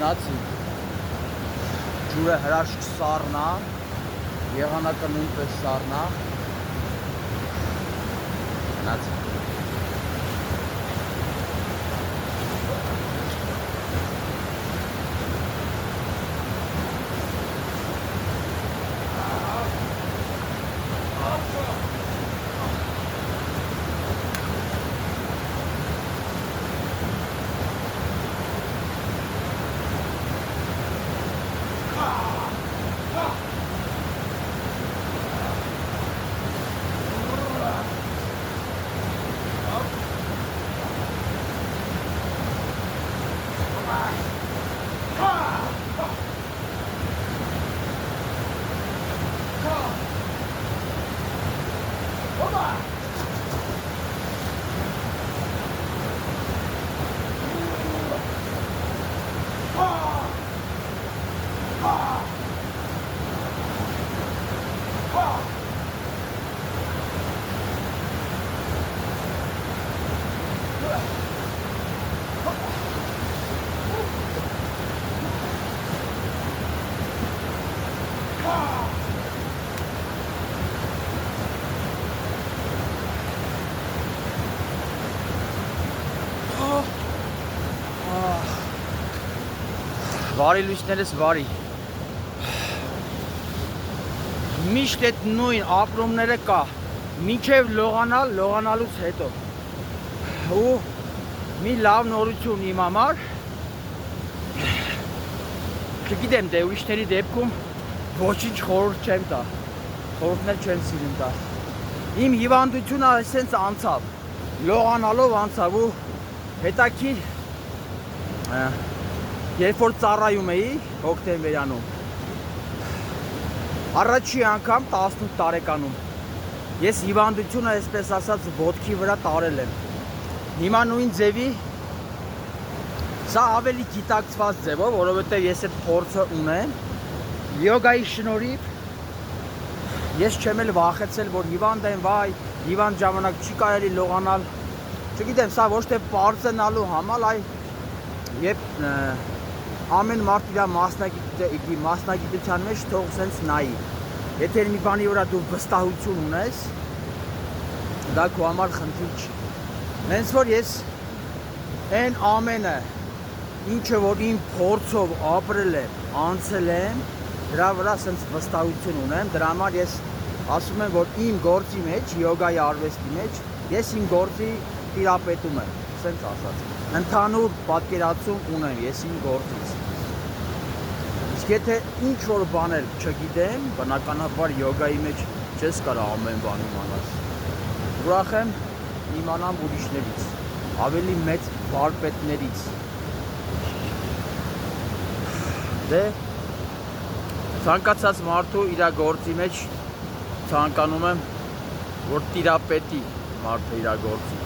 գնացի ջուրը հրաշք սառնա, եղանակը նույնպես սառնա, գնացի Բարի լույսներս բարի միշտ այդ նույն ապրումները կա մինչև լողանալուց հետո ու մի լավ նորություն իմ համար չգիտեմ դե ուրիշների դեպքում ոչինչ խորհուրդ չեմ տա խորհուրդներ չեմ սիրում տա իմ հիվանդությունը այսպես անցավ լողանալով անցավ ու հետաքրքիր երբ որ ծառայում էի հոկտեմբերյանում առաջի անգամ 18 տարեկանում ես հիվանդությունը այսպես ասած ոտքի վրա տարել եմ հիմա նույն ձևի սա ավելի գիտակցված ձևով որովհետև ես այդ փորձը ունեմ յոգայի շնորհիվ ես չեմ էլ վախեցել որ հիվանդ եմ վայ հիվանդ ժամանակ չի կարելի լողանալ չգիտեմ սա ոչ թե պարզենալու համար այլ երբ ամեն մարդ իր մասնագիտության մեջ թող սենց նայի եթե մի բանի վրա դու վստահություն ունես դա քո համար խնդիր չի հենց որ ես այն ամենը ինչը որ իմ փորձով ապրել եմ անցել եմ դրա վրա սենց վստահություն ունեմ դրա համար ես ասում եմ որ իմ գործի մեջ յոգայի արվեստի մեջ ես իմ գործի տիրապետում եմ սենց ասած ընդհանուր պատկերացում ունեմ ես իմ գործից իսկ եթե ինչ որ բաներ չգիտեմ բնականաբար յոգայի մեջ չես կարող ամեն բան իմանալ ուրախ եմ իմանամ ուրիշներից ավելի մեծ վարպետներից դե ցանկացած մարդու իր գործի մեջ ցանկանում եմ որ տիրապետի մարդը իր գործի